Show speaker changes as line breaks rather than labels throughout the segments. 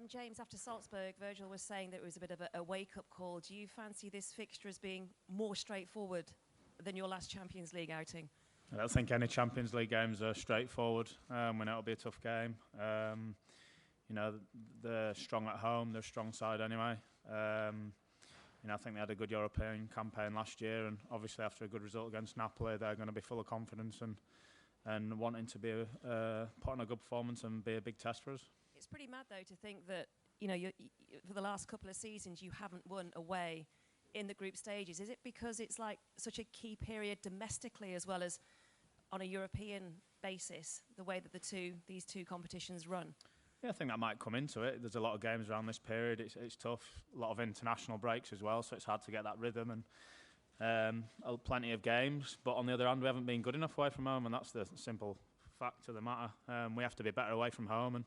James, after Salzburg, Virgil was saying that it was a bit of a wake-up call. Do you fancy this fixture as being more straightforward than your last Champions League outing?
I don't think any Champions League games are straightforward. We know it'll be a tough game. They're strong at home. They're a strong side anyway. I think they had a good European campaign last year, and obviously after a good result against Napoli, they're going to be full of confidence and wanting to be put on a good performance and be a big test for us.
It's pretty mad though to think that for the last couple of seasons you haven't won away in the group stages. Is it because it's like such a key period domestically as well as on a European basis, the way that these two competitions run?
Yeah, I think that might come into it. There's a lot of games around this period. It's tough. A lot of international breaks as well, so it's hard to get that rhythm and plenty of games. But on the other hand, we haven't been good enough away from home, and that's the simple fact of the matter. We have to be better away from home, and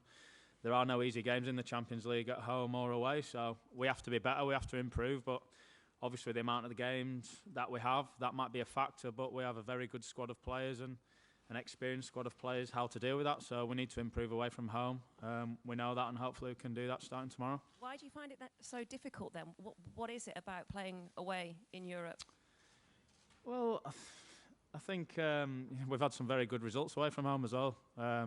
there are no easy games in the Champions League at home or away, so we have to be better, we have to improve, but obviously the amount of the games that we have, that might be a factor, but we have a very good squad of players and an experienced squad of players how to deal with that, so we need to improve away from home. We know that, and hopefully we can do that starting tomorrow.
Why do you find it so difficult then? What is it about playing away in Europe?
Well, I think we've had some very good results away from home as well. I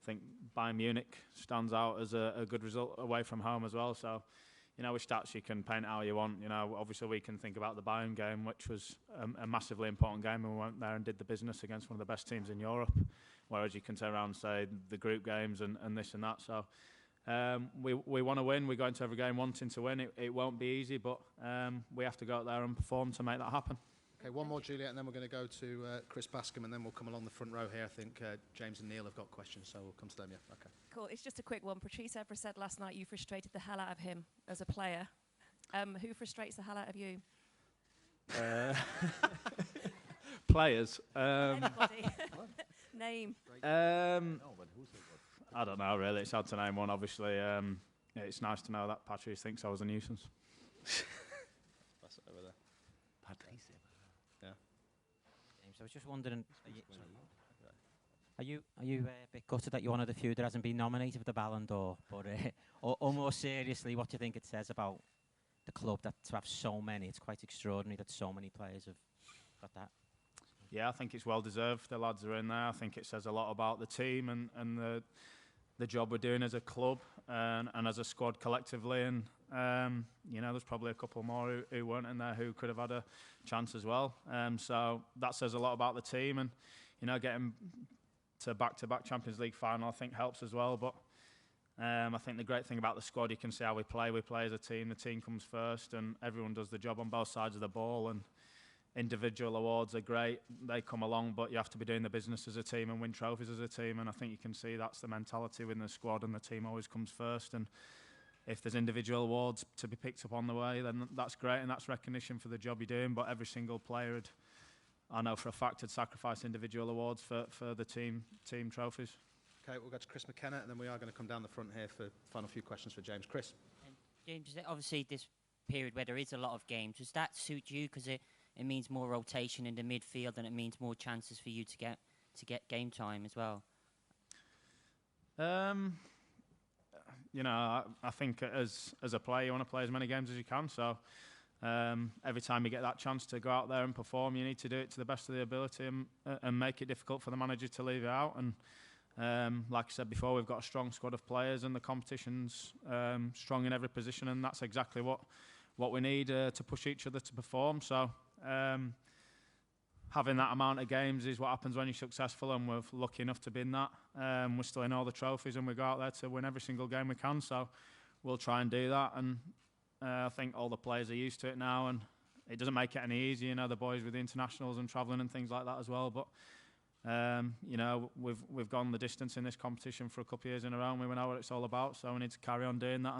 think Bayern Munich stands out as a good result away from home as well. So, with stats you can paint how you want. Obviously we can think about the Bayern game, which was a massively important game, and we went there and did the business against one of the best teams in Europe. Whereas you can turn around and say the group games and this and that. So we want to win. We go into every game wanting to win. It won't be easy, but we have to go out there and perform to make that happen.
Okay, one more, Juliet, and then we're going to go to Chris Bascombe, and then we'll come along the front row here. I think James and Neil have got questions, so we'll come to them, yeah. Okay.
Cool. It's just a quick one. Patrice Evra said last night you frustrated the hell out of him as a player. Who frustrates the hell out of you?
Players.
Anybody. Name.
I don't know, really. It's hard to name one, obviously. It's nice to know that Patrice thinks I was a nuisance.
Pass it over there.
Patrice.
Yeah.
James, I was just wondering, are you a bit gutted that you're one of the few that hasn't been nominated for the Ballon d'Or? But or more seriously, what do you think it says about the club that to have so many? It's quite extraordinary that so many players have got that.
Yeah, I think it's well deserved. The lads are in there. I think it says a lot about the team and the job we're doing as a club and as a squad collectively. And there's probably a couple more who weren't in there who could have had a chance as well. So that says a lot about the team, and getting to back-to-back Champions League final I think helps as well. But I think the great thing about the squad, you can see how we play. We play as a team. The team comes first, and everyone does the job on both sides of the ball. And individual awards are great, they come along, but you have to be doing the business as a team and win trophies as a team, and I think you can see that's the mentality within the squad, and the team always comes first. And if there's individual awards to be picked up on the way, then that's great, and that's recognition for the job you're doing. But every single player I know for a fact had sacrificed individual awards for the team trophies.
Okay, we'll go to Chris McKenna, and then we are going to come down the front here for the final few questions for James. Chris.
James, obviously this period where there is a lot of games, does that suit you? Because it means more rotation in the midfield, and it means more chances for you to get game time as well.
I think as a player you want to play as many games as you can. So every time you get that chance to go out there and perform, you need to do it to the best of the ability and make it difficult for the manager to leave it out. And like I said before, we've got a strong squad of players, and the competition's strong in every position, and that's exactly what we need to push each other to perform. So having that amount of games is what happens when you're successful, and we're lucky enough to be in that. We're still in all the trophies, and we go out there to win every single game we can, so we'll try and do that. And I think all the players are used to it now, and it doesn't make it any easier, the boys with the internationals and travelling and things like that as well. But we've gone the distance in this competition for a couple of years in a row, and we know what it's all about, so we need to carry on doing that.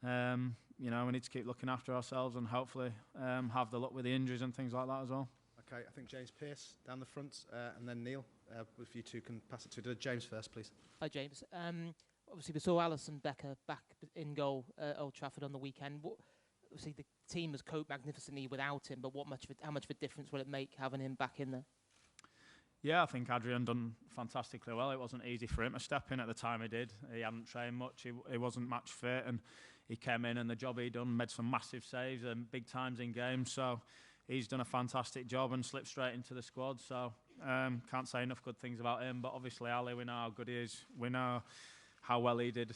And we need to keep looking after ourselves, and hopefully have the luck with the injuries and things like that as well.
Okay, I think James Pearce down the front, and then Neil, if you two can pass it to James first, please.
Hi, James. Obviously, we saw Alisson Becker back in goal at Old Trafford on the weekend. Obviously, the team has coped magnificently without him, but how much of a difference will it make having him back in there?
Yeah, I think Adrian done fantastically well. It wasn't easy for him to step in at the time he did. He hadn't trained much. He wasn't match fit, and he came in and the job he done, made some massive saves and big times in games. So he's done a fantastic job and slipped straight into the squad. So can't say enough good things about him. But obviously Ali, we know how good he is. We know how well he did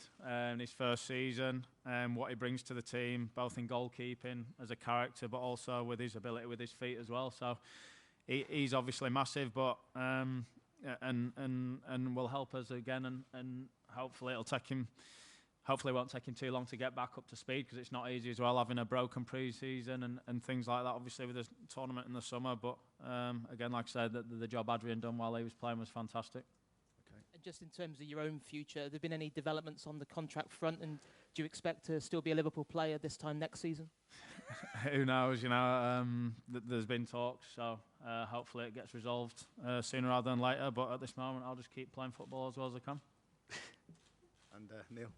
in his first season, and what he brings to the team, both in goalkeeping as a character, but also with his ability with his feet as well. So he's obviously massive, but and will help us again, and hopefully it'll take him. Hopefully it won't take him too long to get back up to speed, because it's not easy as well, having a broken pre-season and things like that, obviously with the tournament in the summer. But again, like I said, the job Adrian done while he was playing was fantastic.
And just in terms of your own future, have there been any developments on the contract front, and do you expect to still be a Liverpool player this time next season?
Who knows, you know, there's been talks, so hopefully it gets resolved sooner rather than later. But at this moment, I'll just keep playing football as well as I can.
And Neil?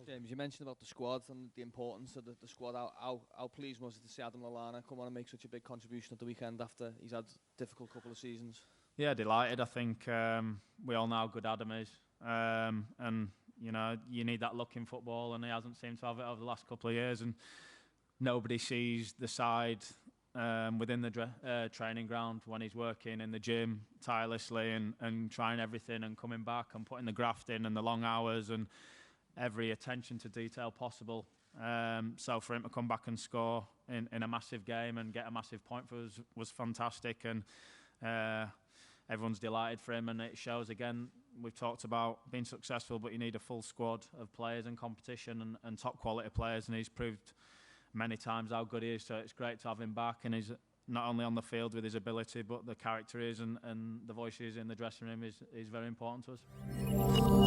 James, you mentioned about the squad and the importance of the squad. How pleased was it to see Adam Lallana come on and make such a big contribution at the weekend after he's had a difficult couple of seasons?
Yeah, delighted. I think we all know how good Adam is. And, you know, you need that look in football, and he hasn't seemed to have it over the last couple of years. And nobody sees the side within the training ground when he's working in the gym tirelessly and trying everything and coming back and putting the graft in and the long hours and every attention to detail possible. So for him to come back and score in a massive game and get a massive point for us was fantastic. And everyone's delighted for him, and it shows again. We've talked about being successful, but you need a full squad of players and competition and top quality players, and he's proved many times how good he is. So it's great to have him back, and he's not only on the field with his ability, but the character is and the voice he is in the dressing room is very important to us.